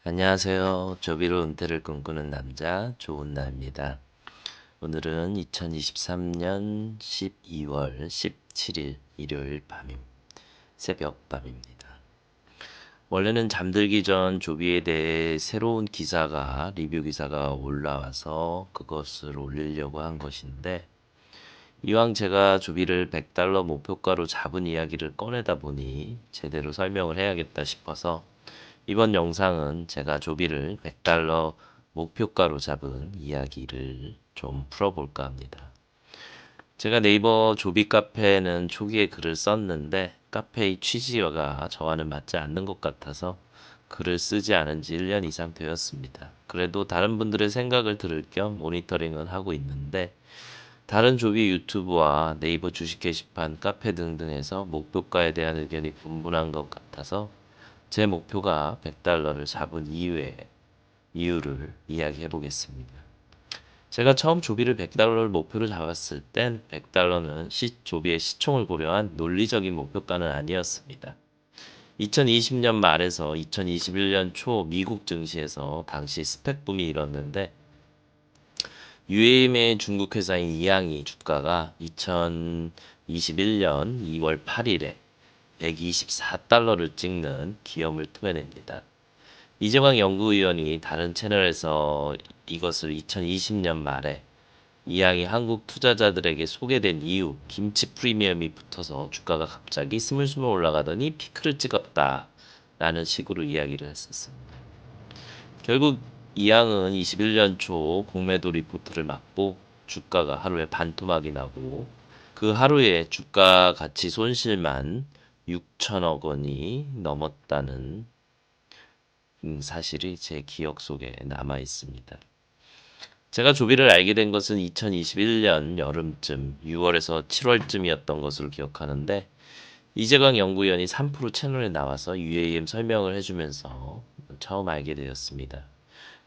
안녕하세요. 조비로 은퇴를 꿈꾸는 남자 조은나입니다. 오늘은 2023년 12월 17일 일요일 새벽 밤입니다. 원래는 잠들기 전 조비에 대해 새로운 리뷰 기사가 올라와서 그것을 올리려고 한 것인데, 이왕 제가 조비를 $100 목표가로 잡은 이야기를 꺼내다 보니 제대로 설명을 해야겠다 싶어서 이번 영상은 제가 조비를 $100 목표가로 잡은 이야기를 좀 풀어볼까 합니다. 제가 네이버 조비 카페에는 초기에 글을 썼는데 카페의 취지가 저와는 맞지 않는 것 같아서 글을 쓰지 않은 지 1년 이상 되었습니다. 그래도 다른 분들의 생각을 들을 겸 모니터링은 하고 있는데, 다른 조비 유튜브와 네이버 주식 게시판, 카페 등등에서 목표가에 대한 의견이 분분한 것 같아서 제 목표가 $100를 잡은 이유를 이야기해 보겠습니다. 제가 처음 조비를 $100를 목표로 잡았을 땐 $100는 조비의 시총을 고려한 논리적인 목표가는 아니었습니다. 2020년 말에서 2021년 초 미국 증시에서 당시 스펙 붐이 일었는데, UAM의 중국 회사인 이항이 주가가 2021년 2월 8일에 $124를 찍는 기염을 토해냅니다. 이재광 연구위원이 다른 채널에서 이것을 2020년 말에 이항이 한국 투자자들에게 소개된 이후 김치 프리미엄이 붙어서 주가가 갑자기 스물스물 올라가더니 피크를 찍었다 라는 식으로 이야기를 했었습니다. 결국 이항은 21년 초 공매도 리포트를 맞고 주가가 하루에 반토막이 나고, 그 하루에 주가 가치 손실만 6천억 원이 넘었다는 사실이 제 기억 속에 남아 있습니다. 제가 조비를 알게 된 것은 2021년 여름쯤 6월에서 7월쯤이었던 것으로 기억하는데, 이재광 연구위원이 3프로 채널에 나와서 UAM 설명을 해주면서 처음 알게 되었습니다.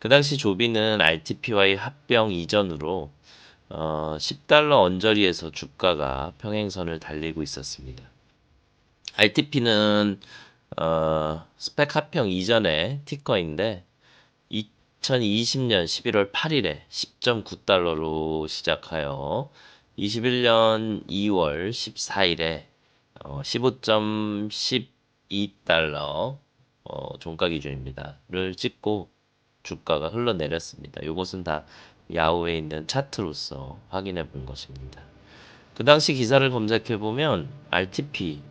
그 당시 조비는 RTP와의 합병 이전으로 $10 언저리에서 주가가 평행선을 달리고 있었습니다. RTP는 스펙 합병 이전의 티커인데 2020년 11월 8일에 $10.9로 시작하여 21년 2월 14일에 $15.12 종가 기준입니다.를 찍고 주가가 흘러내렸습니다. 이것은 다 야후에 있는 차트로서 확인해 본 것입니다. 그 당시 기사를 검색해 보면 RTP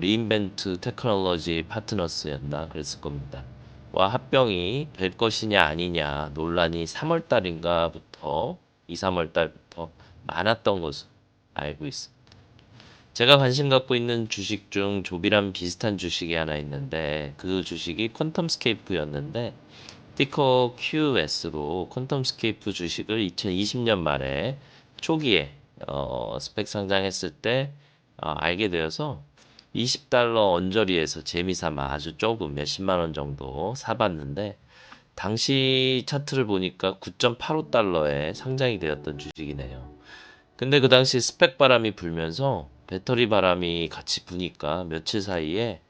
리인벤트 테크놀로지 파트너스였나 그랬을 겁니다. 와 합병이 될 것이냐 아니냐 논란이 3월 달인가부터 2, 3월 달부터 많았던 것으로 알고 있습니다. 제가 관심 갖고 있는 주식 중 조비랑 비슷한 주식이 하나 있는데, 그 주식이 퀀텀스케이프였는데 티커 QS로 퀀텀스케이프 주식을 2020년 말에 초기에 스펙 상장했을 때 알게 되어서 $20 언저리에서 재미삼아 아주 조금 몇십만 원 정도 사봤는데, 당시 차트를 보니까 $9.85에 상장이 되었던 주식이네요. 근데 그 당시 스펙 바람이 불면서 배터리 바람이 같이 부니까 며칠 사이에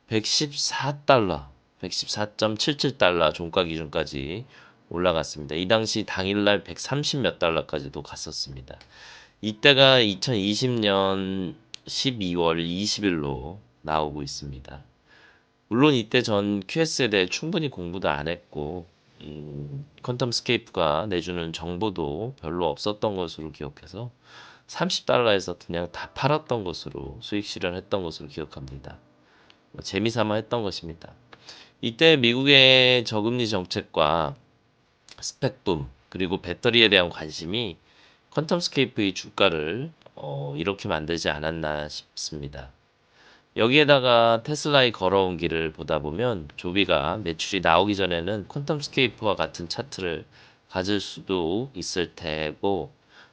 $114, $114.77 종가 기준까지 올라갔습니다. 이 당시 당일날 130 몇 달러까지도 갔었습니다. 이때가 2020년 12월 20일로 나오고 있습니다. 물론 이때 전 QS에 대해 충분히 공부도 안 했고, 퀀텀스케이프가 내주는 정보도 별로 없었던 것으로 기억해서 $30에서 그냥 다 팔았던 것으로 수익 실현했던 것으로 기억합니다. 재미삼아 했던 것입니다. 이때 미국의 저금리 정책과 스펙붐 그리고 배터리에 대한 관심이 퀀텀스케이프의 주가를 이렇게 만들지 않았나 싶습니다. 여기에다가 테슬라의 걸어온 길을 보다 보면 조비가 매출이 나오기 전에는 퀀텀스케이프와 같은 차트를 가질 수도 있을 테고,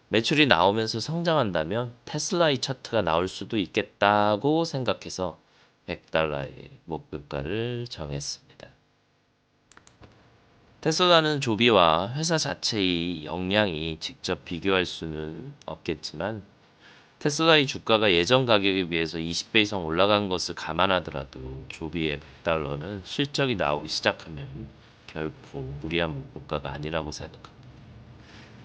매출이 나오면서 성장한다면 테슬라의 차트가 나올 수도 있겠다고 생각해서 $100의 목표가를 정했습니다. 테슬라는 조비와 회사 자체의 역량이 직접 비교할 수는 없겠지만, 테슬라의 주가가 예전 가격에 비해서 20배 이상 올라간 것을 감안하더라도 조비의 100달러는 실적이 나오기 시작하면 결코 무리한 목표가가 아니라고 생각합니다.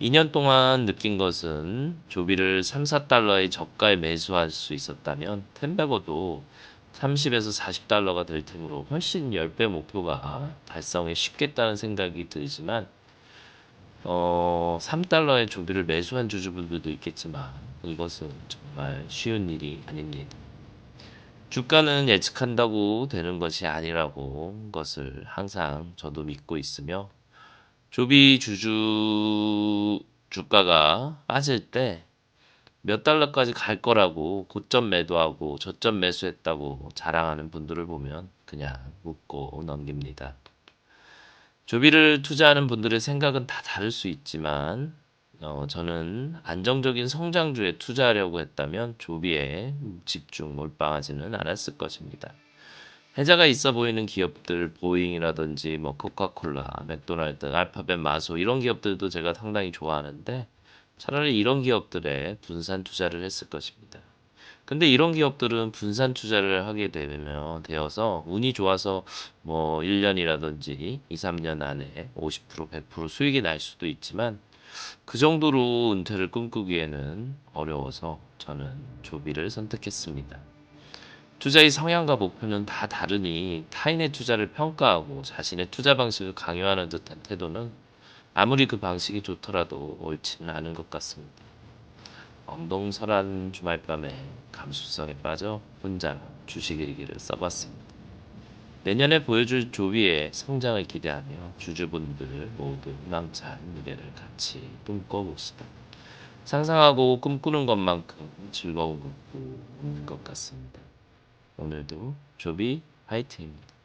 2년 동안 느낀 것은 조비를 3, 4달러의 저가에 매수할 수 있었다면 템베거도 30에서 40달러가 될 테므로 훨씬 10배 목표가 달성에 쉽겠다는 생각이 들지만 3달러의 조비를 매수한 주주분들도 있겠지만 이것은 정말 쉬운 일이 아닙니다. 주가는 예측한다고 되는 것이 아니라고 것을 항상 저도 믿고 있으며 조비 주가가 빠질 때 몇 달러까지 갈 거라고 고점 매도하고 저점 매수했다고 자랑하는 분들을 보면 그냥 웃고 넘깁니다. 조비를 투자하는 분들의 생각은 다 다를 수 있지만 저는 안정적인 성장주에 투자하려고 했다면 조비에 집중 몰빵하지는 않았을 것입니다. 해자가 있어 보이는 기업들 보잉이라든지 뭐 코카콜라, 맥도날드, 알파벳, 마소 이런 기업들도 제가 상당히 좋아하는데 차라리 이런 기업들에 분산 투자를 했을 것입니다. 근데 이런 기업들은 분산 투자를 하게 되어서 운이 좋아서 뭐 1년이라든지 2, 3년 안에 50%, 100% 수익이 날 수도 있지만 그 정도로 은퇴를 꿈꾸기에는 어려워서 저는 조비를 선택했습니다. 투자의 성향과 목표는 다 다르니 타인의 투자를 평가하고 자신의 투자 방식을 강요하는 듯한 태도는 아무리 그 방식이 좋더라도 옳지는 않은 것 같습니다. 엉덩설한 주말밤에 감수성에 빠져 혼자 주식 일기를 써봤습니다. 내년에 보여줄 조비의 성장을 기대하며 주주분들 모두 희망찬 미래를 같이 꿈꿔봅시다. 상상하고 꿈꾸는 것만큼 즐거운 것도 없는 것 같습니다. 오늘도 조비 화이팅입니다.